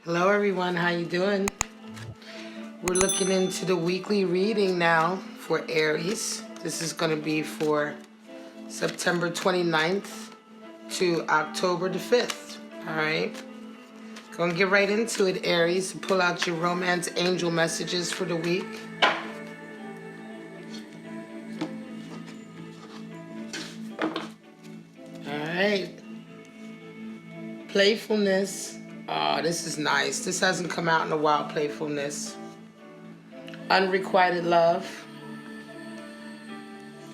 Hello everyone, how you doing? We're looking into the weekly reading now for Aries. This is going to be for September 29th to October the 5th. All right. Gonna get right into it, Aries. Pull out your romance angel messages for the week. All right. Playfulness. Oh, this is nice. This hasn't come out in a while, playfulness. Unrequited love.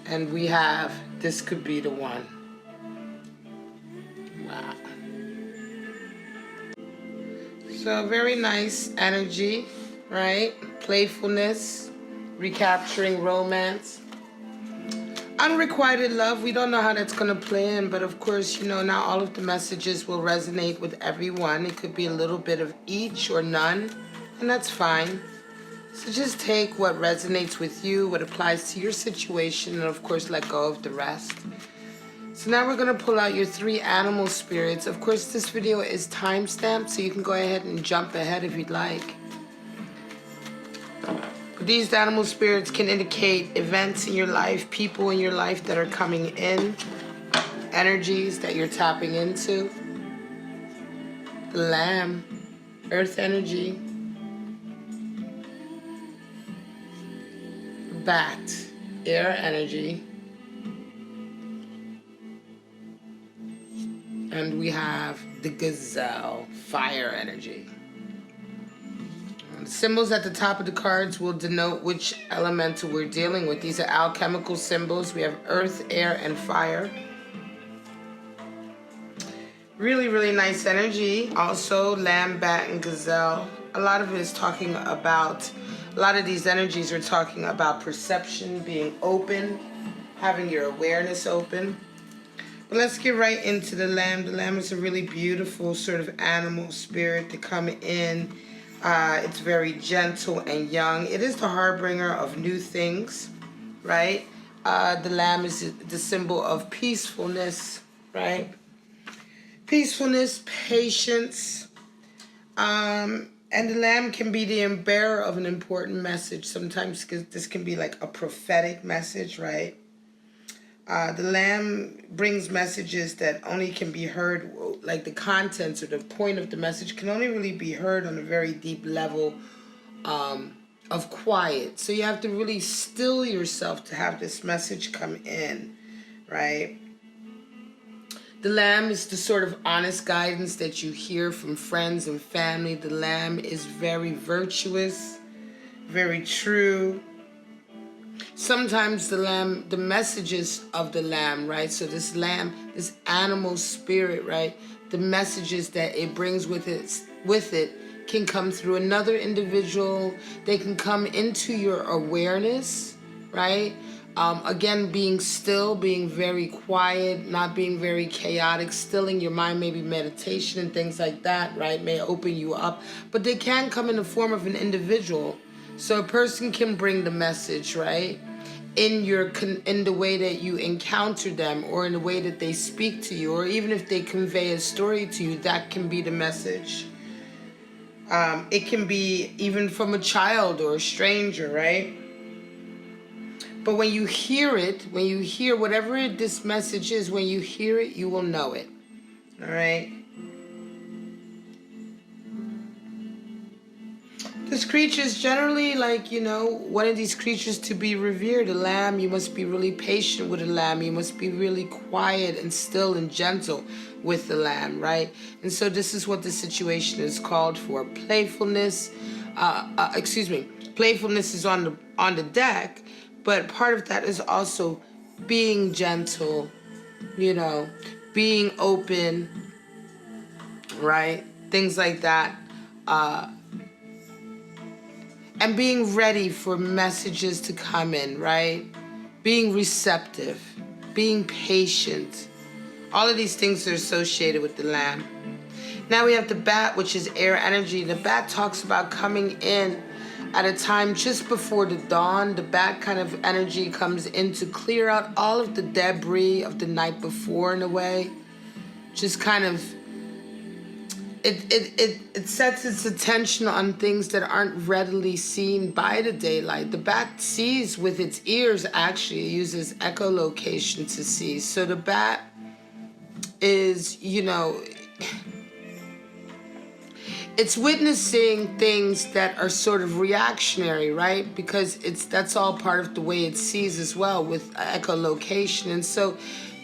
And we have, this could be the one. Wow. So very nice energy, right? Playfulness, recapturing romance. Unrequited love, we don't know how that's going to play in, but of course, you know, not all of the messages will resonate with everyone. It could be a little bit of each or none, and that's fine. So just take what resonates with you, what applies to your situation, and of course, let go of the rest. So now we're going to pull out your 3 animal spirits. Of course, this video is time-stamped, so you can go ahead and jump ahead if you'd like. These animal spirits can indicate events in your life, people in your life that are coming in, energies that you're tapping into. The Lamb, earth energy. Bat, air energy. And we have the Gazelle, fire energy. The symbols at the top of the cards will denote which elemental we're dealing with. These are alchemical symbols. We have earth, air, and fire. Really, really nice energy. Also, lamb, bat, and gazelle. A lot of it is talking about, a lot of these energies are talking about perception, being open, having your awareness open. But let's get right into the lamb. The lamb is a really beautiful sort of animal spirit to come in. It's very gentle and young. It is the harbinger of new things, right? The lamb is the symbol of peacefulness, right? Peacefulness, patience. And the lamb can be the bearer of an important message. Sometimes this can be like a prophetic message, right? The lamb brings messages that only can be heard, like the contents or the point of the message can only really be heard on a very deep level of quiet. So you have to really still yourself to have this message come in, right? The lamb is the sort of honest guidance that you hear from friends and family. The lamb is very virtuous, very true. Sometimes the messages of the lamb, right? So this lamb, this animal spirit, right? The messages that it brings with it can come through another individual. They can come into your awareness, right? Again, being still, being very quiet, not being very chaotic, stilling your mind, maybe meditation and things like that, right? May open you up. But they can come in the form of an individual. So a person can bring the message, right? In the way that you encounter them, or in the way that they speak to you, or even if they convey a story to you, that can be the message. It can be even from a child or a stranger, right? But when you hear it, when you hear whatever this message is, when you hear it, you will know it. All right? This creature is generally like, you know, one of these creatures to be revered. A lamb, you must be really patient with a lamb. You must be really quiet and still and gentle with the lamb, right? And so this is what the situation is called for. Playfulness, playfulness is on the deck, but part of that is also being gentle, you know, being open, right? Things like that. And being ready for messages to come in, right? Being receptive, being patient. All of these things are associated with the lamb. Now we have the bat, which is air energy. The bat talks about coming in at a time just before the dawn. The bat kind of energy comes in to clear out all of the debris of the night before in a way. Just kind of it sets its attention on things that aren't readily seen by the daylight. The bat sees with its ears, actually. It uses echolocation to see. So the bat is, you know, it's witnessing things that are sort of reactionary, right? Because that's all part of the way it sees as well with echolocation. And so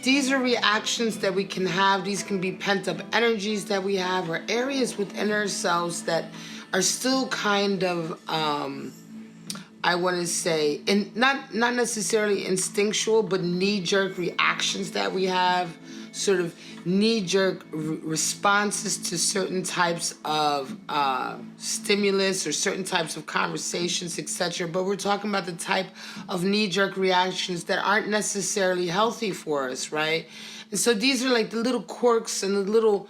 these are reactions that we can have. These can be pent-up energies that we have, or areas within ourselves that are still kind of, I want to say, not necessarily instinctual, but knee-jerk reactions that we have, sort of knee-jerk responses to certain types of stimulus or certain types of conversations, etc. But we're talking about the type of knee-jerk reactions that aren't necessarily healthy for us, right? And so these are like the little quirks and the little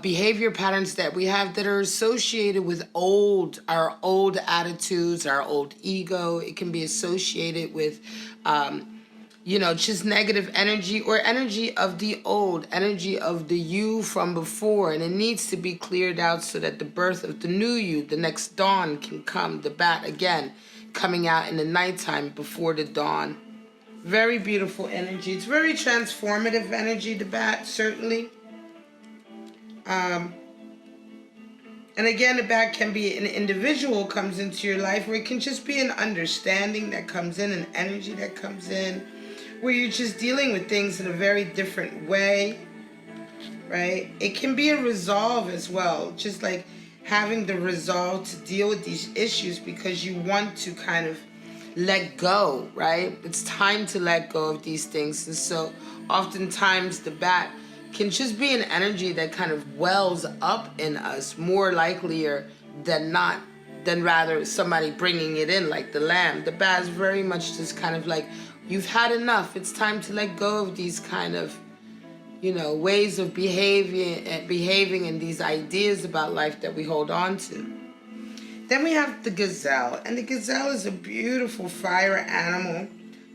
behavior patterns that we have that are associated with our old attitudes, our old ego. It can be associated with you know, just negative energy or energy of the old, energy of the you from before. And it needs to be cleared out so that the birth of the new you, the next dawn, can come. The bat, again, coming out in the nighttime before the dawn. Very beautiful energy. It's very transformative energy, the bat, certainly. And again, the bat can be an individual comes into your life, or it can just be an understanding that comes in, an energy that comes in, where you're just dealing with things in a very different way, right? It can be a resolve as well, just like having the resolve to deal with these issues because you want to kind of let go, right? It's time to let go of these things. And so oftentimes the bat can just be an energy that kind of wells up in us, more likelier than not, than rather somebody bringing it in like the lamb. The bat is very much just kind of like, you've had enough. It's time to let go of these kind of, you know, ways of behaving and these ideas about life that we hold on to. Then we have the gazelle. And the gazelle is a beautiful fire animal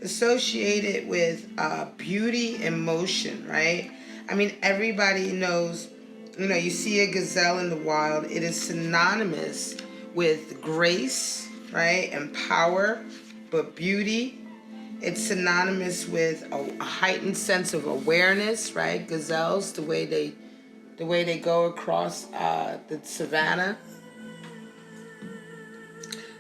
associated with beauty and motion, right? I mean, everybody knows, you know, you see a gazelle in the wild, it is synonymous with grace, right? And power, but beauty. It's synonymous with a heightened sense of awareness, right? Gazelles, the way they go across the savannah.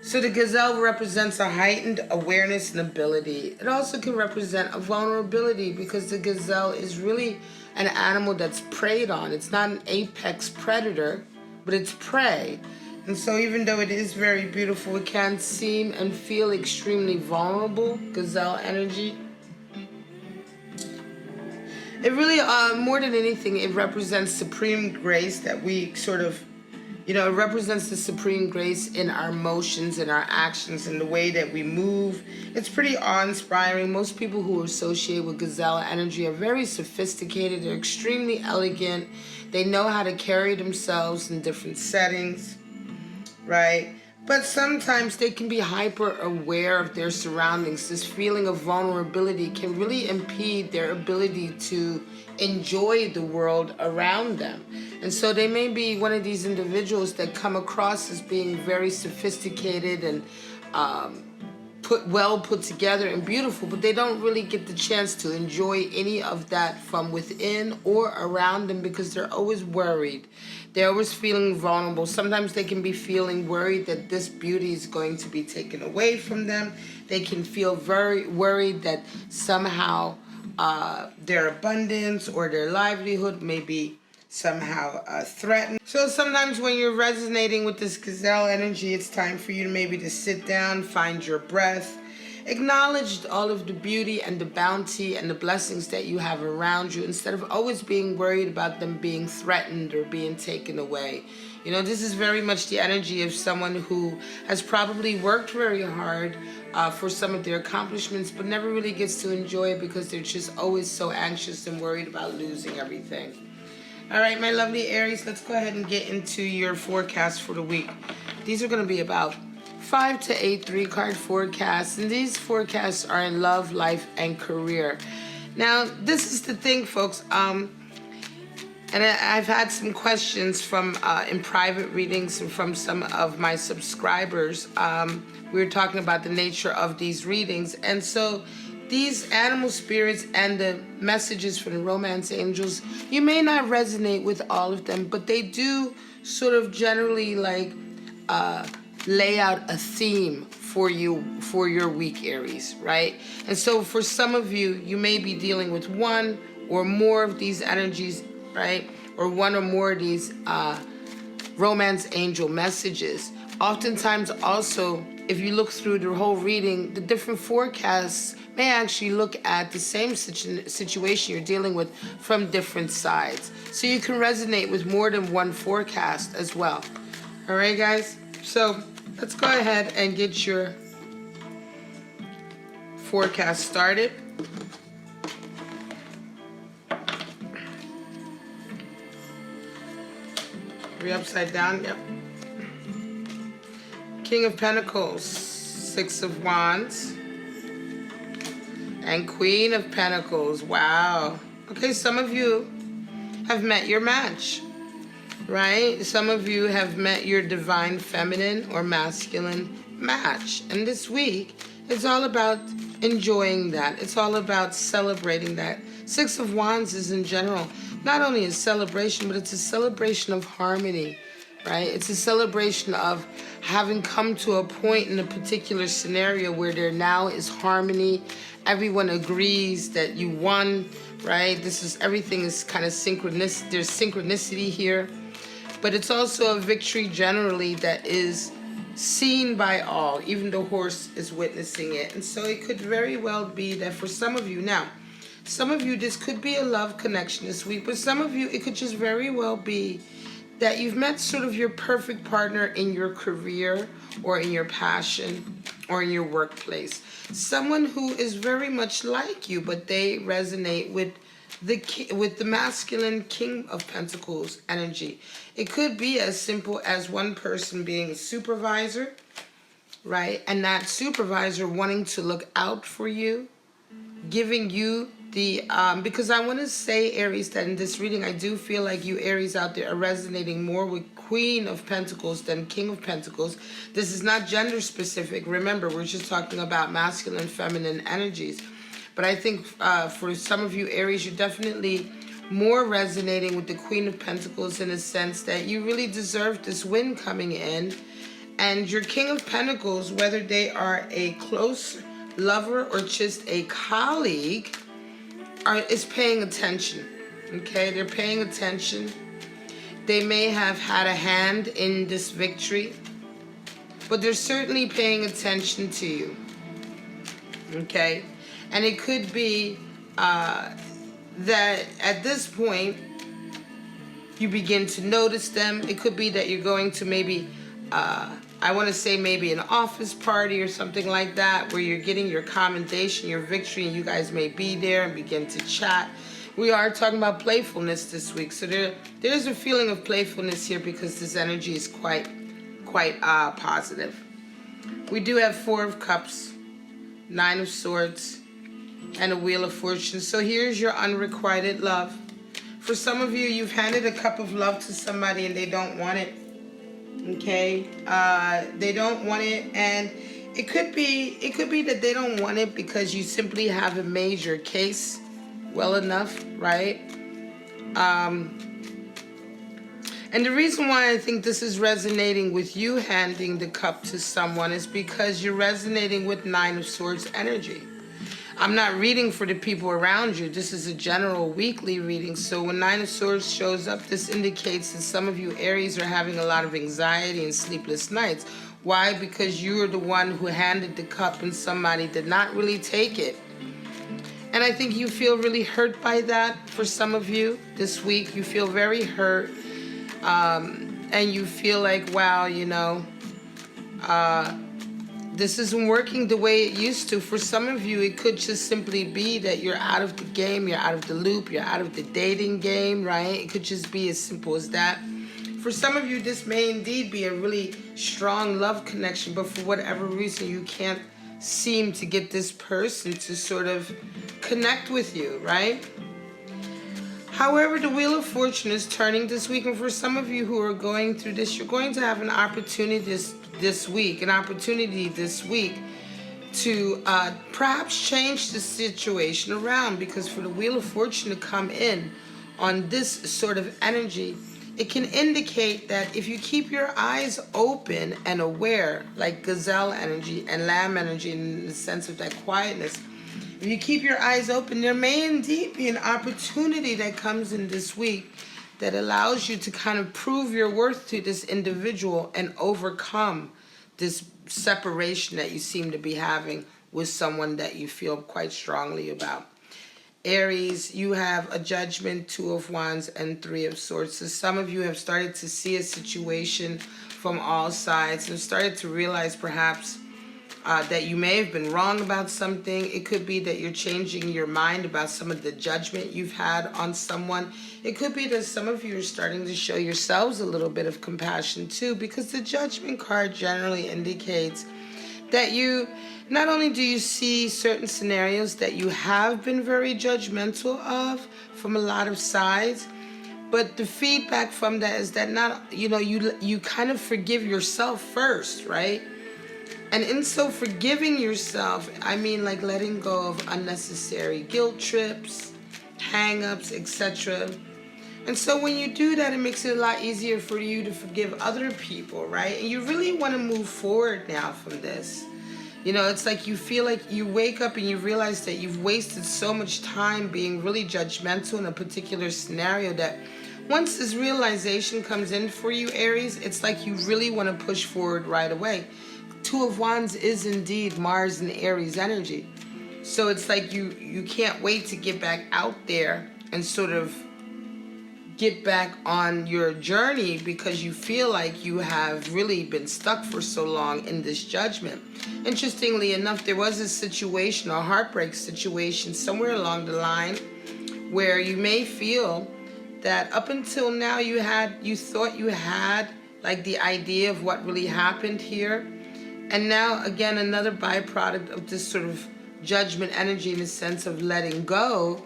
So the gazelle represents a heightened awareness and ability. It also can represent a vulnerability because the gazelle is really an animal that's preyed on. It's not an apex predator, but it's prey. And so even though it is very beautiful, it can seem and feel extremely vulnerable, gazelle energy. It really, more than anything, it represents supreme grace that we sort of, you know, it represents the supreme grace in our motions, in our actions, in the way that we move. It's pretty awe-inspiring. Most people who are associated with gazelle energy are very sophisticated. They're extremely elegant. They know how to carry themselves in different settings, right? But sometimes they can be hyper aware of their surroundings. This feeling of vulnerability can really impede their ability to enjoy the world around them. And so they may be one of these individuals that come across as being very sophisticated and put together and beautiful, but they don't really get the chance to enjoy any of that from within or around them because they're always worried. They're always feeling vulnerable. Sometimes they can be feeling worried that this beauty is going to be taken away from them. They can feel very worried that somehow their abundance or their livelihood may be somehow threatened. So sometimes when you're resonating with this gazelle energy, it's time for you maybe to sit down, find your breath, acknowledge all of the beauty and the bounty and the blessings that you have around you instead of always being worried about them being threatened or being taken away. You know, this is very much the energy of someone who has probably worked very hard for some of their accomplishments, but never really gets to enjoy it because they're just always so anxious and worried about losing everything. All right, my lovely Aries, let's go ahead and get into your forecast for the week. These are going to be about 5 to 8 3-card forecasts, and these forecasts are in love, life, and career. Now, this is the thing, folks. And I've had some questions from in private readings and from some of my subscribers. We were talking about the nature of these readings. And so these animal spirits and the messages from the romance angels, you may not resonate with all of them, but they do sort of generally like lay out a theme for you for your week, Aries, right? And so for some of you, you may be dealing with one or more of these energies, right? Or one or more of these romance angel messages. Oftentimes also, if you look through the whole reading, the different forecasts may actually look at the same situation you're dealing with from different sides. So you can resonate with more than one forecast as well. All right, guys? So let's go ahead and get your forecast started. Are we upside down? Yep. King of Pentacles, Six of Wands, and Queen of Pentacles. Wow. Okay, some of you have met your match, right? Some of you have met your divine feminine or masculine match. And this week, it's all about enjoying that. It's all about celebrating that. Six of Wands is in general not only a celebration, but it's a celebration of harmony, right? It's a celebration of having come to a point in a particular scenario where there now is harmony. Everyone agrees that you won, right? Everything is kind of synchronous. There's synchronicity here, but it's also a victory generally that is seen by all. Even the horse is witnessing it. And so it could very well be that for some of you now, some of you, this could be a love connection this week, but some of you, it could just very well be that you've met sort of your perfect partner in your career or in your passion or in your workplace. Someone who is very much like you, but they resonate with the masculine King of Pentacles energy. It could be as simple as one person being a supervisor, right? And that supervisor wanting to look out for you, giving you the, because I want to say, Aries, that in this reading, I do feel like you Aries out there are resonating more with Queen of Pentacles than King of Pentacles. This is not gender specific. Remember, we're just talking about masculine, feminine energies. But I think for some of you Aries, you're definitely more resonating with the Queen of Pentacles in a sense that you really deserve this win coming in. And your King of Pentacles, whether they are a close lover or just a colleague, is paying attention. Okay, they're paying attention. They may have had a hand in this victory, but they're certainly paying attention to you. Okay, and it could be that at this point you begin to notice them. It could be that you're going to maybe I want to say maybe an office party or something like that, where you're getting your commendation, your victory, and you guys may be there and begin to chat. We are talking about playfulness this week, so there's a feeling of playfulness here because this energy is quite positive. We do have Four of Cups, Nine of Swords, and a Wheel of Fortune. So here's your unrequited love. For some of you, you've handed a cup of love to somebody and they don't want it. Okay, they don't want it, and it could be that they don't want it because you simply haven't made your case well enough, right? And the reason why I think this is resonating with you handing the cup to someone is because you're resonating with Nine of Swords energy. I'm not reading for the people around you. This is a general weekly reading. So when Nine of Swords shows up, this indicates that some of you Aries are having a lot of anxiety and sleepless nights. Why? Because you are the one who handed the cup and somebody did not really take it. And I think you feel really hurt by that. For some of you this week, you feel very hurt. And you feel like, wow, you know, this isn't working the way it used to. For some of you, it could just simply be that you're out of the game, you're out of the loop, you're out of the dating game, right? It could just be as simple as that. For some of you, this may indeed be a really strong love connection, but for whatever reason, you can't seem to get this person to sort of connect with you, right? However, the Wheel of Fortune is turning this week, and for some of you who are going through this, you're going to have an opportunity this week to perhaps change the situation around, because for the Wheel of Fortune to come in on this sort of energy, it can indicate that if you keep your eyes open and aware, like gazelle energy and lamb energy in the sense of that quietness, if you keep your eyes open, there may indeed be an opportunity that comes in this week that allows you to kind of prove your worth to this individual and overcome this separation that you seem to be having with someone that you feel quite strongly about. Aries, you have a Judgment, Two of Wands, and Three of Swords. So some of you have started to see a situation from all sides and started to realize perhaps that you may have been wrong about something. It could be that you're changing your mind about some of the judgment you've had on someone. It could be that some of you are starting to show yourselves a little bit of compassion too, because the Judgment card generally indicates that you, not only do you see certain scenarios that you have been very judgmental of from a lot of sides, but the feedback from that is that you kind of forgive yourself first, right? And in so forgiving yourself, I mean like letting go of unnecessary guilt trips, hang-ups, etc. And so when you do that, it makes it a lot easier for you to forgive other people, right? And you really want to move forward now from this. You know, it's like you feel like you wake up and you realize that you've wasted so much time being really judgmental in a particular scenario that once this realization comes in for you, Aries, it's like you really want to push forward right away. Two of Wands is indeed Mars and Aries energy. So it's like you can't wait to get back out there and sort of get back on your journey, because you feel like you have really been stuck for so long in this judgment. Interestingly enough, there was a situation, a heartbreak situation somewhere along the line where you may feel that up until now you thought you had like the idea of what really happened here. And now, again, another byproduct of this sort of judgment energy in the sense of letting go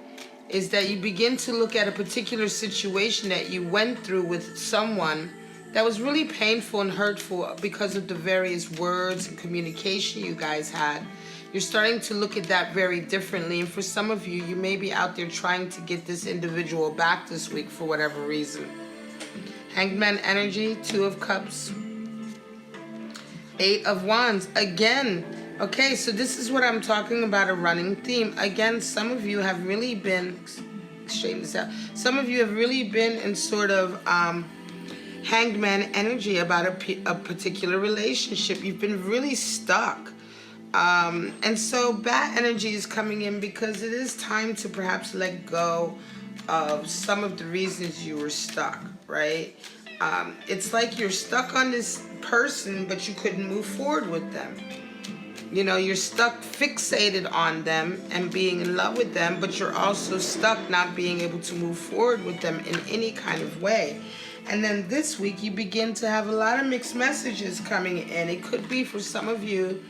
is that you begin to look at a particular situation that you went through with someone that was really painful and hurtful because of the various words and communication you guys had. You're starting to look at that very differently. And for some of you, you may be out there trying to get this individual back this week for whatever reason. Hanged Man energy, Two of Cups, Eight of Wands. Again, okay, so this is what I'm talking about, a running theme. Again, some of you have really been, straighten this out, some of you have really been in sort of Hanged Man energy about a particular relationship. You've been really stuck. And so bad energy is coming in because it is time to perhaps let go of some of the reasons you were stuck, right? It's like you're stuck on this person, but you couldn't move forward with them. You know, you're stuck fixated on them and being in love with them, but you're also stuck not being able to move forward with them in any kind of way. And then this week you begin to have a lot of mixed messages coming in. It could be for some of you,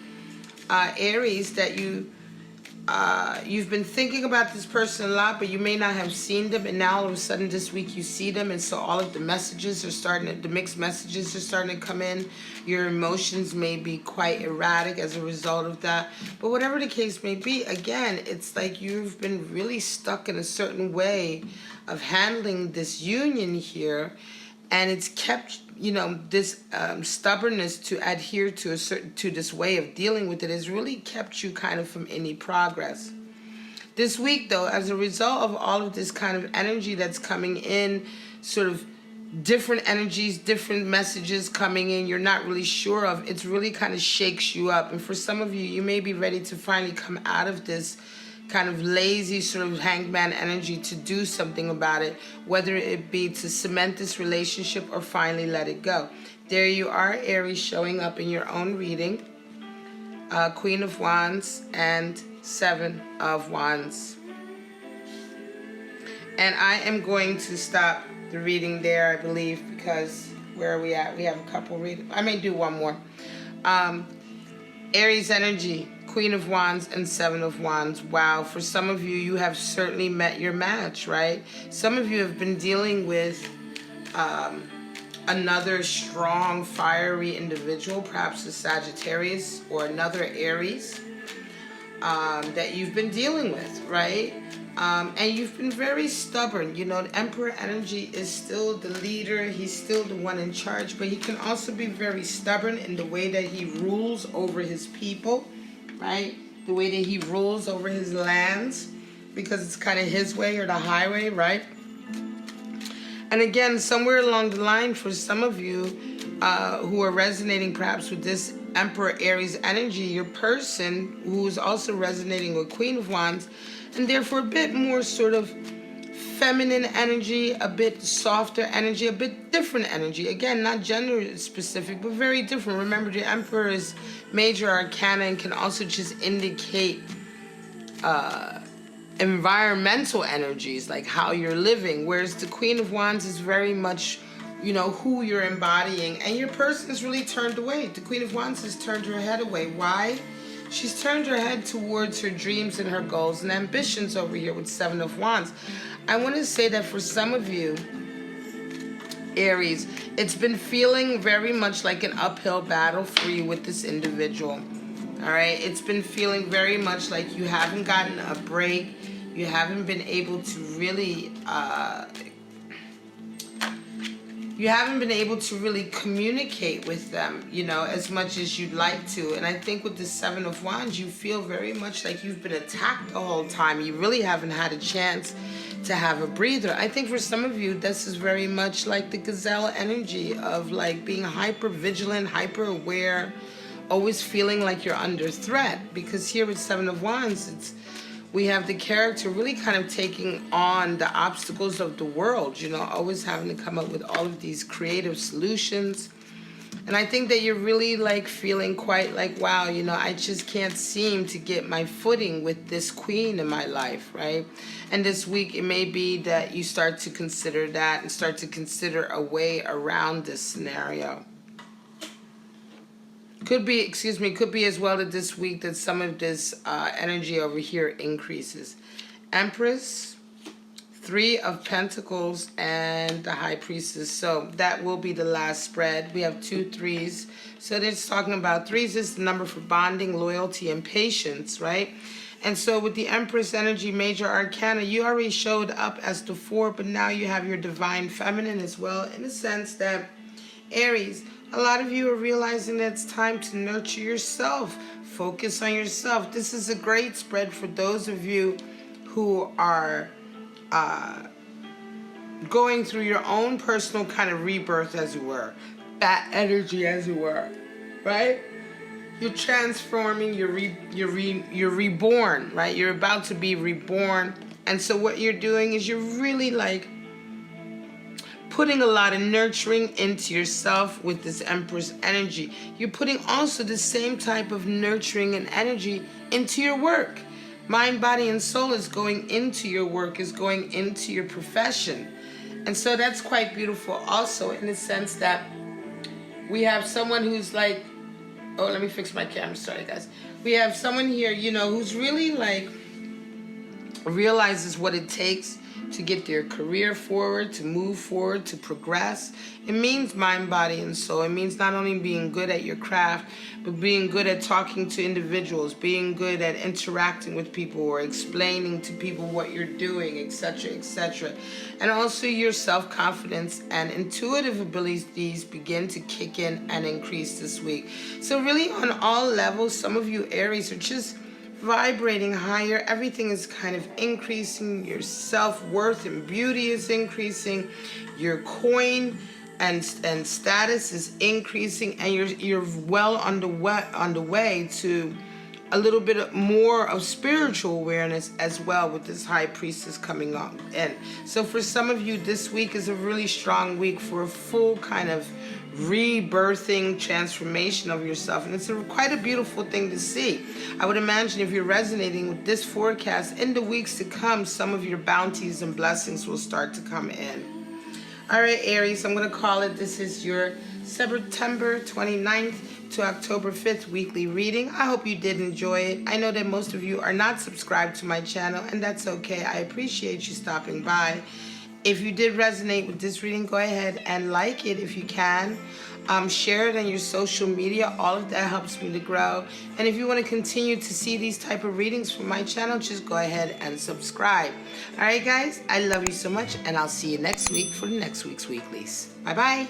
Aries, that you've been thinking about this person a lot, but you may not have seen them, and now all of a sudden this week you see them, and so all of the messages are starting, the mixed messages are starting to come in. Your emotions may be quite erratic as a result of that, but whatever the case may be, again, it's like you've been really stuck in a certain way of handling this union here, and it's kept, you know, this stubbornness to adhere to this way of dealing with it has really kept you kind of from any progress. This week, though, as a result of all of this kind of energy that's coming in, sort of different energies, different messages coming in you're not really sure of, it's really kind of shakes you up. And for some of you, you may be ready to finally come out of this kind of lazy sort of hangman energy to do something about it, whether it be to cement this relationship or finally let it go. There you are, Aries, showing up in your own reading. Queen of Wands and Seven of Wands. And I am going to stop the reading there, I believe, because where are we at? We have a couple readings. I may do one more. Aries energy, Queen of Wands and Seven of Wands. Wow, for some of you, you have certainly met your match, right? Some of you have been dealing with another strong, fiery individual, perhaps a Sagittarius or another Aries that you've been dealing with, right? And you've been very stubborn. You know, the Emperor energy is still the leader. He's still the one in charge, but he can also be very stubborn in the way that he rules over his people, right? The way that he rules over his lands, because it's kind of his way or the highway, right? And again, somewhere along the line, for some of you who are resonating perhaps with this Emperor Aries energy, your person who is also resonating with Queen of Wands, and therefore a bit more sort of feminine energy, a bit softer energy, a bit different energy. Again, not gender specific, but very different. Remember, the Emperor is major arcana and can also just indicate environmental energies, like how you're living, whereas the Queen of Wands is very much, you know, who you're embodying, and your person is really turned away. The Queen of Wands has turned her head away. Why? She's turned her head towards her dreams and her goals and ambitions over here with Seven of Wands. I want to say that for some of you, Aries, it's been feeling very much like an uphill battle for you with this individual. All right, it's been feeling very much like you haven't gotten a break. You haven't been able to really communicate with them, you know, as much as you'd like to. And I think with the Seven of Wands, you feel very much like you've been attacked the whole time. You really haven't had a chance to have a breather. I think for some of you, this is very much like the gazelle energy of like being hyper vigilant, hyper aware, always feeling like you're under threat. Because here with Seven of Wands, we have the character really kind of taking on the obstacles of the world, you know, always having to come up with all of these creative solutions. And I think that you're really like feeling quite like, wow, you know, I just can't seem to get my footing with this queen in my life, right? And this week it may be that you start to consider that and start to consider a way around this scenario. Could be as well that this week that some of this energy over here increases. Empress, Three of Pentacles, and the High Priestess. So that will be the last spread. We have 2 3s. So it's talking about 3s is the number for bonding, loyalty, and patience, right? And so with the Empress energy, major arcana, you already showed up as the 4, but now you have your divine feminine as well, in the sense that Aries, a lot of you are realizing that it's time to nurture yourself. Focus on yourself. This is a great spread for those of you who are going through your own personal kind of rebirth, as it were. That energy, as it were, right? You're transforming, you're reborn, right? You're about to be reborn. And so what you're doing is you're really like putting a lot of nurturing into yourself with this Empress energy. You're putting also the same type of nurturing and energy into your work. Mind, body, and soul is going into your work, is going into your profession. And so that's quite beautiful also, in the sense that we have someone who's like, oh, let me fix my camera, sorry guys. We have someone here, you know, who's really like, realizes what it takes to get their career forward, to move forward, to progress. It means mind, body, and soul. It means not only being good at your craft, but being good at talking to individuals, being good at interacting with people or explaining to people what you're doing, etc., etc. And also your self-confidence and intuitive abilities begin to kick in and increase this week. So really on all levels, some of you Aries are just vibrating higher. Everything is kind of increasing. Your self-worth and beauty is increasing. Your coin and status is increasing, and you're well on the way to a little bit more of spiritual awareness as well, with this High Priestess coming on in. So for some of you, this week is a really strong week for a full kind of rebirthing transformation of yourself, and it's quite a beautiful thing to see. I would imagine if you're resonating with this forecast, in the weeks to come, some of your bounties and blessings will start to come in. All right, Aries, I'm going to call it, this is your September 29th to October 5th weekly reading. I hope you did enjoy it. I know that most of you are not subscribed to my channel, and that's okay. I appreciate you stopping by. If you did resonate with this reading, go ahead and like it if you can. Share it on your social media. All of that helps me to grow. And if you want to continue to see these type of readings from my channel, just go ahead and subscribe. All right, guys, I love you so much, and I'll see you next week for next week's weeklies. Bye-bye.